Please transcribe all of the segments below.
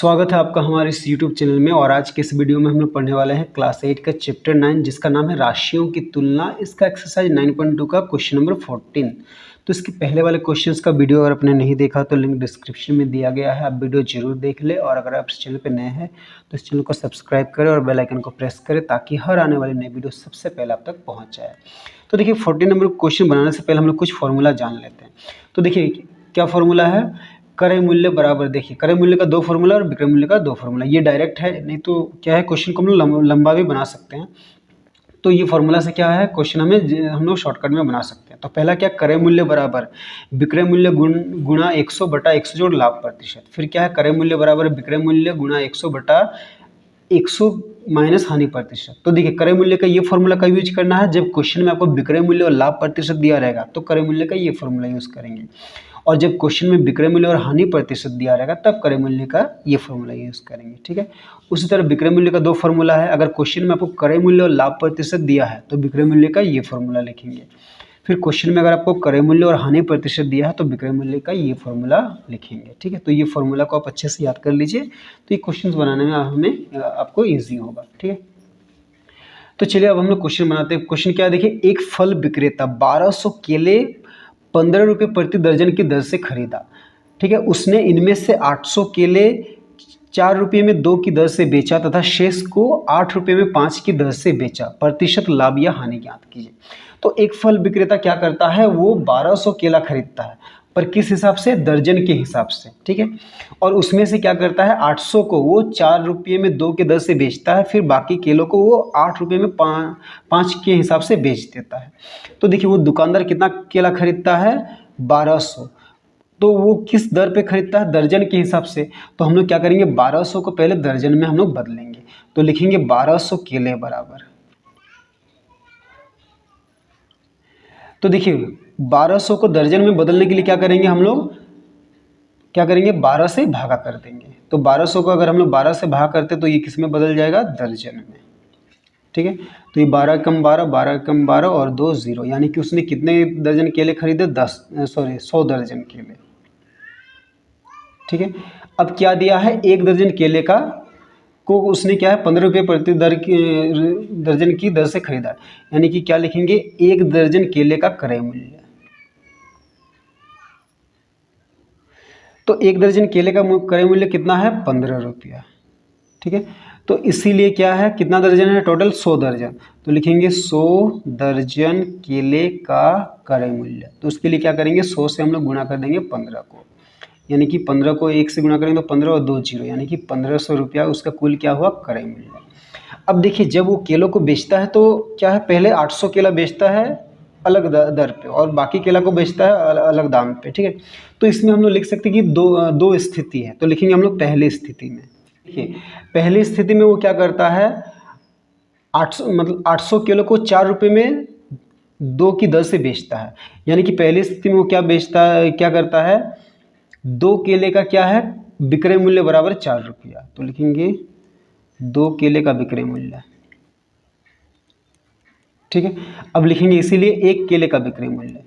स्वागत है आपका हमारे इस YouTube चैनल में। और आज के इस वीडियो में हम लोग पढ़ने वाले हैं क्लास 8 का चैप्टर 9 जिसका नाम है राशियों की तुलना। इसका एक्सरसाइज 9.2 का क्वेश्चन नंबर 14। तो इसके पहले वाले क्वेश्चंस का वीडियो अगर आपने नहीं देखा तो लिंक डिस्क्रिप्शन में दिया गया है, आप वीडियो जरूर देख ले। और अगर आप इस चैनल पर नए हैं तो इस चैनल को सब्सक्राइब करें और बेल आइकन को प्रेस करें ताकि हर आने वाली नई वीडियो सबसे पहले आप तक पहुँच जाए। तो देखिए 14 नंबर क्वेश्चन बनाने से पहले हम लोग कुछ फॉर्मूला जान लेते हैं। तो देखिए क्या फॉर्मूला है, क्रय मूल्य बराबर, देखिए क्रय मूल्य का दो फॉर्मूला और विक्रय मूल्य का दो फॉर्मूला। ये डायरेक्ट है, नहीं तो क्या है क्वेश्चन को हम लोग लंबा भी बना सकते हैं। तो ये फॉर्मूला से क्या है क्वेश्चन हम लोग शॉर्टकट में बना सकते हैं। तो पहला क्या, क्रय मूल्य बराबर विक्रय मूल्य गुणा 100 बटा 100 जोड़ लाभ प्रतिशत। फिर क्या है, क्रय मूल्य बराबर विक्रय मूल्य गुणा 100 बटा 100 माइनस हानि प्रतिशत। तो देखिए क्रय मूल्य का ये फॉर्मूला का यूज करना है जब क्वेश्चन में आपको विक्रय मूल्य और लाभ प्रतिशत दिया रहेगा तो क्रय मूल्य का ये फॉर्मूला यूज करेंगे। और जब क्वेश्चन में विक्रय मूल्य और हानि प्रतिशत दिया रहेगा तब क्रय मूल्य का ये फॉर्मूला यूज करेंगे। ठीक है, उसी तरह विक्रय मूल्य का दो फॉर्मूला है। अगर क्वेश्चन में आपको क्रय मूल्य और लाभ प्रतिशत दिया है तो विक्रय मूल्य का ये फॉर्मूला लिखेंगे। फिर क्वेश्चन में अगर आपको क्रय मूल्य और हानि प्रतिशत दिया है तो विक्रय मूल्य का ये फॉर्मूला लिखेंगे। ठीक है, तो ये फॉर्मूला को आप अच्छे से याद कर लीजिए तो ये क्वेश्चन बनाने में हमें आपको ईजी होगा। ठीक है, तो चलिए अब हम लोग क्वेश्चन बनाते हैं। क्वेश्चन क्या है, देखिए एक फल विक्रेता 1200 केले 15 रुपये प्रति दर्जन की दर से खरीदा। ठीक है, उसने इनमें से 800 केले 4 रुपये में 2 की दर से बेचा तथा शेष को 8 रुपये में 5 की दर से बेचा। प्रतिशत लाभ या हानि ज्ञात कीजिए। तो एक फल विक्रेता क्या करता है, वो 1200 केला खरीदता है, पर किस हिसाब से, दर्जन के हिसाब से। ठीक है, और उसमें से क्या करता है 800 को वो 4 रुपये में 2 के दर से बेचता है, फिर बाकी केलों को वो 8 रुपये में 5 के हिसाब से बेच देता है। तो देखिए वो दुकानदार कितना केला खरीदता है, 1200। तो वो किस दर पे खरीदता है, दर्जन के हिसाब से। तो हम लोग क्या करेंगे, 1200 को पहले दर्जन में हम लोग बदलेंगे। तो लिखेंगे 1200 केले बराबर, तो देखिए 1200 को दर्जन में बदलने के लिए क्या करेंगे, हम लोग क्या करेंगे 12 से भागा कर देंगे। तो 1200 को अगर हम लोग 12 से भागा करते तो ये किस में बदल जाएगा, दर्जन में। ठीक है, तो ये 12 कम 12, 12 कम 12 और 2 0, यानी कि उसने कितने दर्जन केले खरीदे, 100 दर्जन केले। ठीक है, अब क्या दिया है, एक दर्जन केले का को उसने क्या है 15 रुपये प्रति दर्जन की दर से खरीदा। यानी कि क्या लिखेंगे, एक दर्जन केले का क्रय मूल्य। तो एक दर्जन केले का क्रय मूल्य कितना है, 15 रुपया। ठीक है, तो इसीलिए क्या है, कितना दर्जन है टोटल, 100 दर्जन। तो लिखेंगे 100 दर्जन केले का क्रय मूल्य। तो उसके लिए क्या करेंगे, 100 से हम लोग गुणा कर देंगे 15 को, यानी कि 15 को 1 से गुणा करेंगे तो 15 और 2 0, यानी कि 1500 रुपया उसका कुल क्या हुआ, क्रय मूल्य। अब देखिए जब वो केलों को बेचता है तो क्या है, पहले 800 केला बेचता है अलग दर पे और बाकी केला को बेचता है अलग दाम पे। ठीक है, तो इसमें हम लोग लिख सकते हैं कि दो स्थिति है। तो लिखेंगे हम लोग पहली स्थिति में। देखिए पहली स्थिति में वो क्या करता है, 800 किलो को 4 रुपये में 2 की दर से बेचता है। यानी कि पहली स्थिति में वो क्या बेचता है, क्या करता है, 2 केले का क्या है विक्रय मूल्य बराबर 4 रुपया। तो लिखेंगे 2 केले का विक्रय मूल्य। ठीक है, अब लिखेंगे इसीलिए 1 केले का विक्रय मूल्य।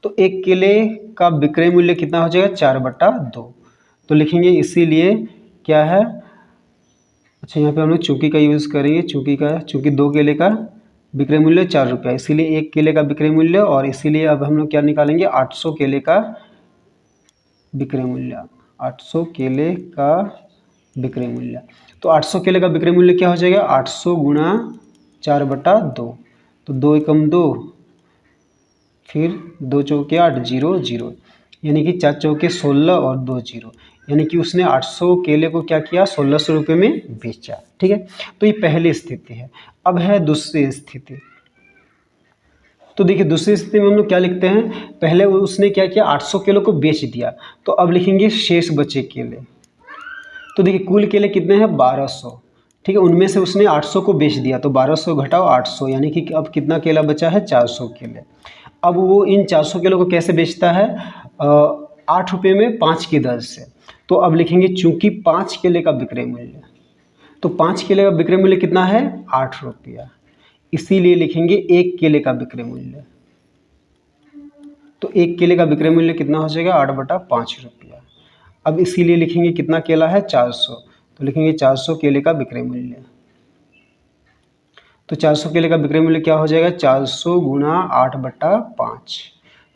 तो 1 केले का विक्रय मूल्य कितना हो जाएगा, 4/2। तो लिखेंगे इसीलिए क्या है, अच्छा यहाँ पे हम लोग चूंकि का यूज़ करेंगे, चूंकि 2 केले का विक्रय मूल्य 4 रुपया, इसीलिए 1 केले का विक्रय मूल्य। और इसीलिए अब हम लोग क्या निकालेंगे, 800 केले का विक्रय मूल्य, 800 केले का विक्रय मूल्य। तो 800 केले का विक्रय मूल्य क्या हो जाएगा, 800 गुणा 4/2। तो 2 एकम 2, फिर 2 चौके 8, 0 0, यानी कि 4 चौके 16 और 2 0, यानी कि उसने 800 केले को क्या किया, 1600 रुपये में बेचा। ठीक है, तो ये पहली स्थिति है। अब है दूसरी स्थिति। तो देखिए दूसरी स्थिति में हम लोग क्या लिखते हैं, पहले उसने क्या किया, 800 केले को बेच दिया। तो अब लिखेंगे शेष बचे केले। तो देखिए कुल केले कितने हैं, 1200। ठीक है, उनमें से उसने 800 को बेच दिया, तो 1200 घटाओ 800, यानी कि अब कितना केला बचा है, 400 केले। अब वो इन 400 केलों को कैसे बेचता है, 8 रुपये में 5 की दर से। तो अब लिखेंगे चूंकि 5 केले का विक्रय मूल्य, तो 5 केले का विक्रय मूल्य कितना है, 8 रुपया, इसीलिए लिखेंगे 1 केले का विक्रय मूल्य। तो 1 केले का विक्रय मूल्य कितना हो जाएगा, 8/5 रुपया। अब इसीलिए लिखेंगे कितना केला है, 400। तो लिखेंगे 400 केले का विक्रय मूल्य। तो 400 केले का विक्रय मूल्य क्या हो जाएगा, 400 गुणा 8/5।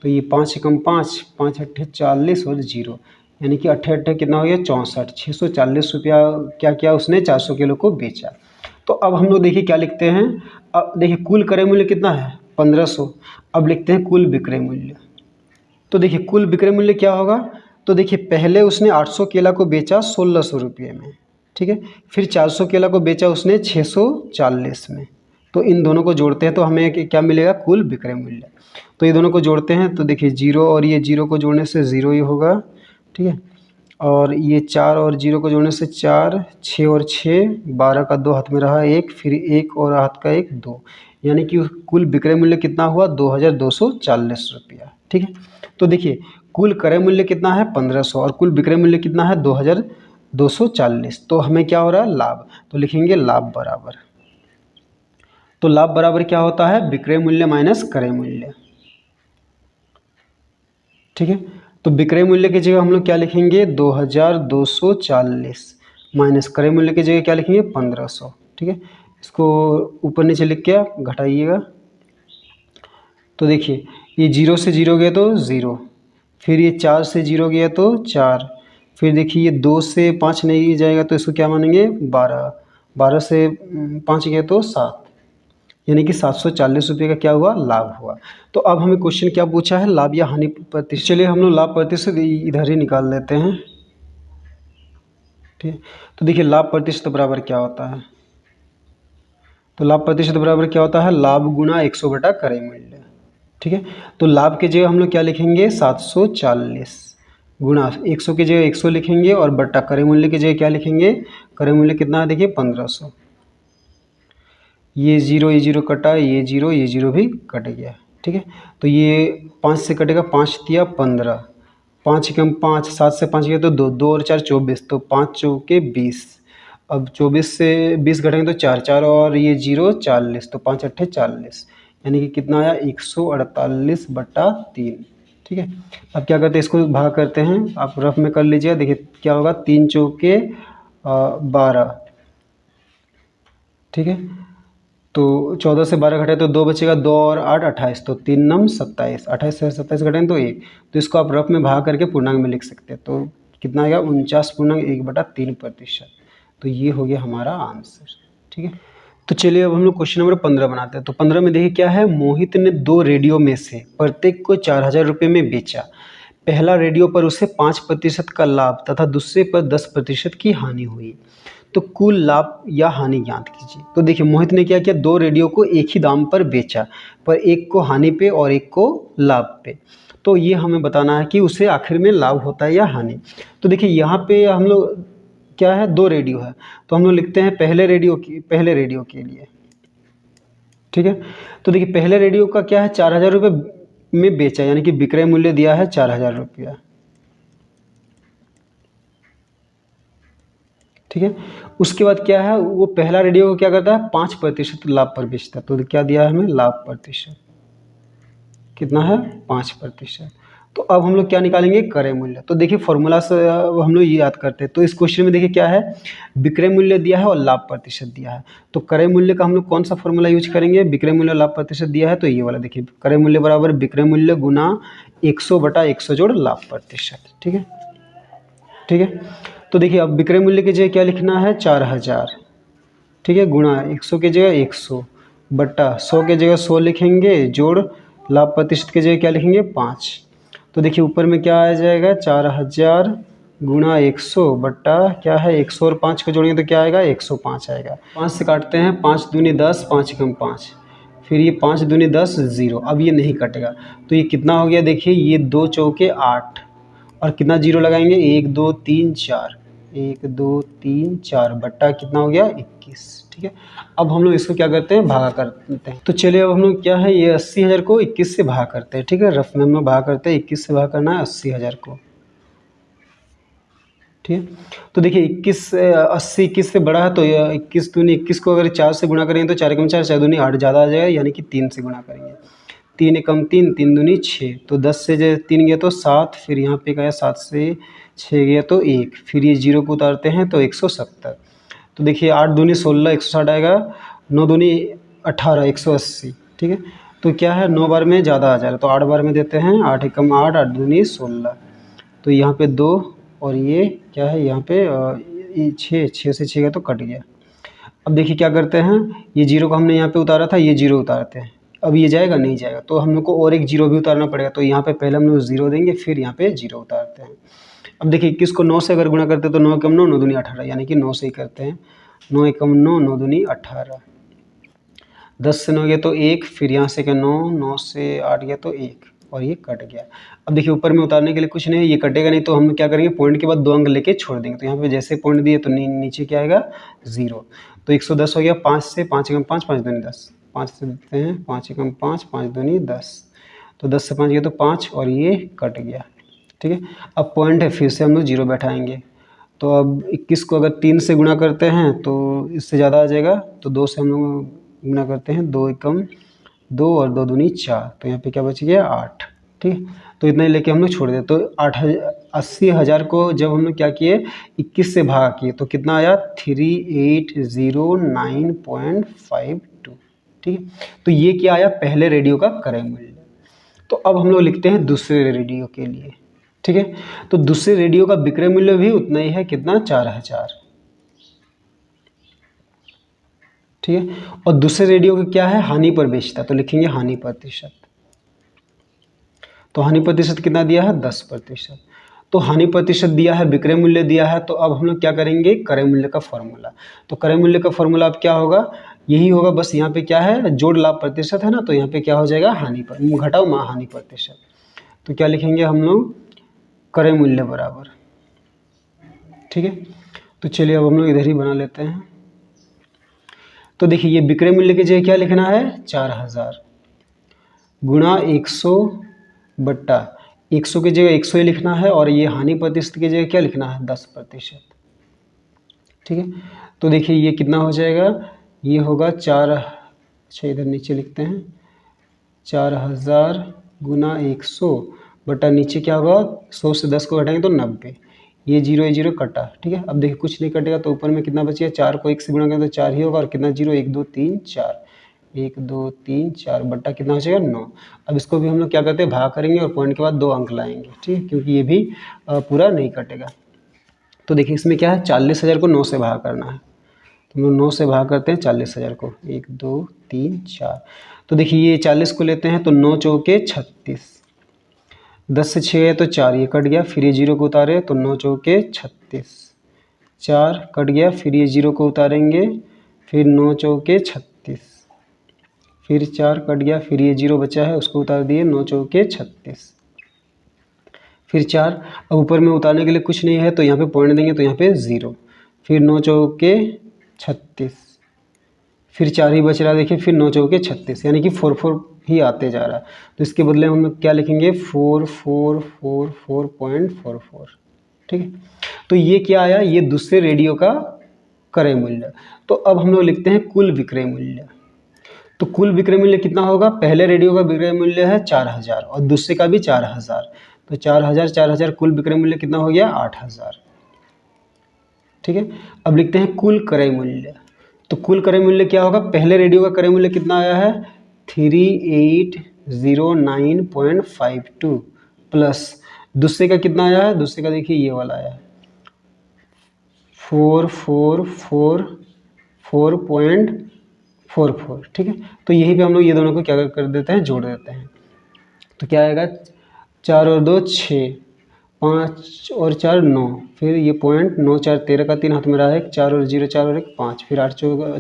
तो ये 5 एकम 5, 5 अट्ठे 40 और 0, यानी कि अट्ठे अट्ठे कितना हो गया 64, 640 रुपया क्या किया उसने 400 किलो को बेचा। तो अब हम लोग देखिए क्या लिखते हैं, अब देखिए कुल क्रय मूल्य कितना है 1500। अब लिखते हैं कुल विक्रय मूल्य। तो देखिए कुल विक्रय मूल्य क्या होगा, तो देखिए पहले उसने 800 केला को बेचा 1600 रुपये में, ठीक है। फिर 400 केला को बेचा उसने 640 में। तो इन दोनों को जोड़ते हैं तो हमें क्या मिलेगा, कुल विक्रय मूल्य। तो ये दोनों को जोड़ते हैं तो देखिए 0 और ये 0 को जोड़ने से 0 ही होगा, ठीक है। और ये 4 और 0 को जोड़ने से 4, 6 और 6, 12 का 2 हाथ में रहा 1, फिर 1 और हाथ का 1 2, यानी कि कुल विक्रय मूल्य कितना हुआ 2240 रुपया, ठीक है। तो देखिए कुल क्रय मूल्य कितना है 1500 और कुल विक्रय मूल्य कितना है 2240। तो हमें क्या हो रहा है, लाभ। तो लिखेंगे लाभ बराबर, तो लाभ बराबर क्या होता है, विक्रय मूल्य माइनस क्रय मूल्य, ठीक है। तो विक्रय मूल्य की जगह हम लोग क्या लिखेंगे 2240 माइनस क्रय मूल्य की जगह क्या लिखेंगे 1500, ठीक है। इसको ऊपर नीचे लिख के घटाइएगा। तो देखिए ये 0 से 0 गया तो 0, फिर ये 4 से 0 गया तो 4, फिर देखिए ये 2 से 5 नहीं जाएगा तो इसको क्या मानेंगे 12, 12 से 5 गया तो 7, यानी कि 740 रुपये का क्या हुआ, लाभ हुआ। तो अब हमें क्वेश्चन क्या पूछा है, लाभ या हानि प्रतिशत। चलिए हम लोग लाभ प्रतिशत इधर ही निकाल लेते हैं, ठीक है। तो देखिए लाभ प्रतिशत बराबर क्या होता है, तो लाभ प्रतिशत बराबर क्या होता है, लाभ गुणा 100 बटा क्रय मूल्य, ठीक है। तो लाभ की जगह हम लोग क्या लिखेंगे 740 गुणा 100 की जगह 100 लिखेंगे और बटा क्रय मूल्य की जगह क्या लिखेंगे, क्रय मूल्य कितना है देखिए 1500। ये 0 कटा, ये 0 भी कट गया, ठीक है। तो ये 5 से कटेगा, 5 दिया 15, 5 एकम 5, 7 से 5 गया तो 2, 2 और 4 24, तो 5 चौके 20। अब 24 से 20 घटेंगे तो 4, 4 और ये 0 40, तो 5 अट्ठे 40, यानी कि कितना आया 148/3, ठीक है। अब क्या करते हैं, इसको भाग करते हैं, आप रफ में कर लीजिए। देखिए क्या होगा 3 चौके 12, ठीक है। तो 14 से 12 घटे तो 2 बचेगा, 2 और 8 28, तो 3 नम 27, 28 से 27 घटेंगे तो 1, तो इसको आप रफ में भाग करके पूर्णांक में लिख सकते हैं। तो कितना आएगा 49.1/3%। तो ये हो गया हमारा आंसर, ठीक है। तो चलिए अब हम लोग क्वेश्चन नंबर 15 बनाते हैं। तो 15 में देखिए क्या है, मोहित ने 2 रेडियो में से प्रत्येक को 4000 रुपये में बेचा। पहला रेडियो पर उसे 5% का लाभ तथा दूसरे पर 10% की हानि हुई। तो कुल लाभ या हानि ज्ञात कीजिए। तो देखिए मोहित ने क्या किया, 2 रेडियो को एक ही दाम पर बेचा, पर एक को हानि पे और एक को लाभ पे। तो ये हमें बताना है कि उसे आखिर में लाभ होता है या हानि। तो देखिए यहाँ पे हम लोग क्या है, 2 रेडियो है, तो हम लोग लिखते हैं पहले रेडियो के लिए, ठीक है। तो देखिए पहले रेडियो का क्या है 4000 रुपये में बेचा, यानी कि विक्रय मूल्य दिया है 4000 रुपया, ठीक है। उसके बाद क्या है, वो पहला रेडियो को क्या करता है 5% लाभ पर बेचता है। तो क्या दिया है हमें, लाभ प्रतिशत कितना है 5%। तो अब हम लोग क्या निकालेंगे, क्रय मूल्य। तो देखिए फॉर्मूला से हम लोग ये याद करते हैं। तो इस क्वेश्चन में देखिए क्या है, विक्रय मूल्य दिया है और लाभ प्रतिशत दिया है। तो क्रय मूल्य का हम लोग कौन सा फॉर्मूला यूज करेंगे, विक्रय मूल्य लाभ प्रतिशत दिया है तो ये वाला देखिए, क्रय मूल्य बराबर विक्रय मूल्य गुना 100/100 जोड़ लाभ प्रतिशत, ठीक है, ठीक है। तो देखिए अब विक्रय मूल्य की जगह क्या लिखना है 4000, ठीक है, गुणा 100 की जगह 100 बट्टा 100 की जगह 100 लिखेंगे, जोड़ लाभ प्रतिशत की जगह क्या लिखेंगे 5। तो देखिए ऊपर में क्या आ जाएगा 4000 गुणा 100 बट्टा क्या है 100 और 5 को जोड़ेंगे तो क्या आएगा 105 आएगा। 5 से काटते हैं, 5 दूनी 10, 5 एकम 5, फिर ये 5 दूनी 10 0, अब ये नहीं कटेगा तो ये कितना हो गया, देखिए ये 2 चौके 8 और कितना 0 लगाएंगे 1 2 3 4, 1 2 3 4 बट्टा कितना हो गया 21, ठीक है। अब हम लोग इसको क्या करते हैं, भागा करते हैं। तो चलिए अब हम लोग क्या है, ये 80,000 को 21 से भागा करते हैं, ठीक है। रफ में हम लोग भागा करते हैं, 21 से भागा करना है 80,000 को, ठीक है। तो देखिए 80 21 से बड़ा है तो 21 दूनी 21 को अगर 4 से गुणा करेंगे तो 4 एकम 4, 4 दूनी 8 ज़्यादा आ जाएगा, यानी कि 3 से गुणा करेंगे। 3 एकम 3, 3 दूनी 6, तो 10 से जो 3 गया तो 7, फिर यहाँ पे गया 7 से 6 गया तो 1, फिर ये 0 को उतारते हैं तो 170। तो देखिए 8 दूनी 16, 160 आएगा, 9 दूनी 18, 180। ठीक है, तो क्या है 9 बार में ज़्यादा आ जा रहा है तो 8 बार में देते हैं, 8 एकम 8, 8 दूनी 16, तो यहाँ पे 2 और ये क्या है यहाँ पे 6 से 6 गया तो कट गया। अब देखिए क्या करते हैं, ये 0 को हमने यहाँ पे उतारा था, ये 0 उतारते हैं, अब ये जाएगा नहीं जाएगा तो हम लोग को और एक 0 भी उतारना पड़ेगा, तो यहाँ पे पहले हम लोग 0 देंगे, फिर यहाँ पे 0 उतारते हैं। अब देखिए 21 को 9 से अगर गुणा करते हैं तो 9 एकम 9, 9 दूनी 18, यानी कि 9 से ही करते हैं, 9 एकम 9, 9 दूनी 18, 10 से 9 गया तो 1, फिर यहाँ से क्या 9, 9 से 8 गया तो 1, और ये कट गया। अब देखिए ऊपर में उतारने के लिए कुछ नहीं है, ये कटेगा नहीं, तो हम क्या करेंगे पॉइंट के बाद 2 अंक लेके छोड़ देंगे, तो यहाँ पे जैसे पॉइंट दिए तो नीचे क्या आएगा 0, तो 110 हो गया। 5 से 5 एकम 5, 5 दूनी 10, 5 से देते हैं 5 एकम 5, 5 दूनी 10, तो 10 से 5 गया तो 5, और ये कट गया। ठीक है, अब पॉइंट है, फिर से हम लोग 0 बैठाएंगे, तो अब 21 को अगर 3 से गुणा करते हैं तो इससे ज़्यादा आ जाएगा, तो 2 से हम लोग गुणा करते हैं, 2 एकम 2 और 2 दूनी 4, तो यहाँ पे क्या बच गया 8। ठीक है, तो इतना ही लेके हम लोग छोड़ दें, तो 80,000 को जब हम लोग क्या किए 21 से भागा किए तो कितना आया 3809.52। ठीक है, तो ये क्या आया पहले रेडियो का क्रय मूल्य। तो अब हम लोग लिखते हैं दूसरे रेडियो के लिए। ठीक है, तो दूसरे रेडियो का विक्रय मूल्य भी उतना ही है, कितना 4000। ठीक है, और दूसरे रेडियो का क्या है हानि पर बेचता, तो लिखेंगे हानि प्रतिशत, तो हानि प्रतिशत कितना दिया है 10%, तो हानि प्रतिशत दिया है, विक्रय मूल्य दिया है, तो अब हम लोग क्या करेंगे क्रय मूल्य का फॉर्मूला। तो क्रय मूल्य का फॉर्मूला अब क्या होगा, यही होगा, बस यहाँ पे क्या है जोड़ लाभ प्रतिशत है ना, तो यहाँ पे क्या हो जाएगा हानि पर घटाओ माह हानि प्रतिशत, तो क्या लिखेंगे हम लोग क्रय मूल्य बराबर। ठीक है, तो चलिए अब हम लोग इधर ही बना लेते हैं। तो देखिए ये विक्रय मूल्य की जगह क्या लिखना है 4000 गुणा 100 बट्टा 100 की जगह 100 ही लिखना है, और ये हानि प्रतिशत की जगह क्या लिखना है 10%। ठीक है, तो देखिए ये कितना हो जाएगा, ये होगा 4, अच्छा इधर नीचे लिखते हैं 4000 गुना 100 बटा नीचे क्या होगा 100 से 10 को घटाएंगे तो 90, ये 0 ये 0 कटा। ठीक है, अब देखिए कुछ नहीं कटेगा तो ऊपर में कितना बचेगा 4 को 1 से गुणा करें तो 4 ही होगा, और कितना 0 1 2 3 4, 1 2 3 4 बट्टा कितना हो जाएगा 9। अब इसको भी हम लोग क्या करते हैं भाग करेंगे और पॉइंट के बाद 2 अंक लाएंगे। ठीक है, क्योंकि ये भी पूरा नहीं कटेगा। तो देखिए इसमें क्या है 40,000 को 9 से भाग करना है, तो हम लोग 9 से भाग करते हैं 40,000 को, 1 2 3 4, तो देखिए ये 40 को लेते हैं तो 9 चौके 36, 10 से 6 है तो 4 ये कट गया, फिर ये 0 को उतारे तो 9 चौके 36, 4 कट गया, फिर ये 0 को उतारेंगे, फिर 9 चौके 36, फिर 4 कट गया, फिर ये 0 बचा है उसको उतार दिए, 9 चौके 36, फिर 4, अब ऊपर में उतारने के लिए कुछ नहीं है तो यहाँ पे पॉइंट देंगे तो यहाँ पे 0, फिर 9 चौके 36, फिर 4 ही बच रहा है देखिए, फिर 9 चौके 36, यानी कि 4 4 ही आते जा रहा है, तो इसके बदले हम लोग क्या लिखेंगे 4444.44। ठीक है, तो ये क्या आया ये दूसरे रेडियो का क्रय मूल्य। तो अब हम लोग लिखते हैं कुल विक्रय मूल्य। तो कुल विक्रय मूल्य कितना होगा, पहले रेडियो का विक्रय मूल्य है 4000 और दूसरे का भी 4000, तो 4000 कुल विक्रय मूल्य कितना हो गया 8000। ठीक है, अब लिखते हैं कुल क्रय मूल्य। तो कुल क्रय मूल्य क्या होगा, पहले रेडियो का क्रय मूल्य कितना आया है 3809.52 प्लस दूसरे का कितना आया है, दूसरे का देखिए ये वाला आया है 4444.44। ठीक है, तो यहीं पे हम लोग ये दोनों को क्या कर देते हैं जोड़ देते हैं, तो क्या आएगा 4 और 2 6, 5 और 4 9, फिर ये पॉइंट 9 4 13 का 3 हाथ में रहा है, 4 और 0 4 और 1 5, फिर 8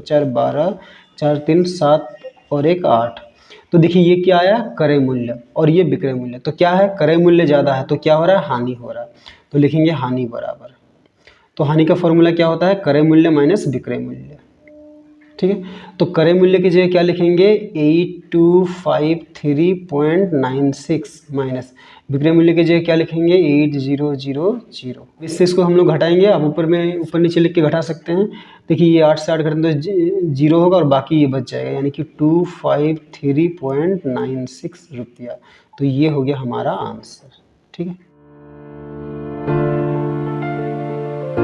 4 12, 4 3 7 और 1 8। तो देखिए ये क्या आया क्रय मूल्य और ये विक्रय मूल्य, तो क्या है क्रय मूल्य ज़्यादा है तो क्या हो रहा है हानि हो रहा है, तो लिखेंगे हानि बराबर। तो हानि का फॉर्मूला क्या होता है क्रय मूल्य माइनस विक्रय मूल्य। ठीक है, तो क्रय मूल्य की जगह क्या लिखेंगे 8253.96 माइनस विक्रय मूल्य के जगह क्या लिखेंगे 8000। इससे इसको हम लोग घटाएंगे, आप ऊपर ऊपर नीचे लिख के घटा सकते हैं। देखिए ये 8 से 8 घटाएं तो 0 होगा और बाकी ये बच जाएगा, यानी कि 253.96 रुपया। तो ये हो गया हमारा आंसर। ठीक है।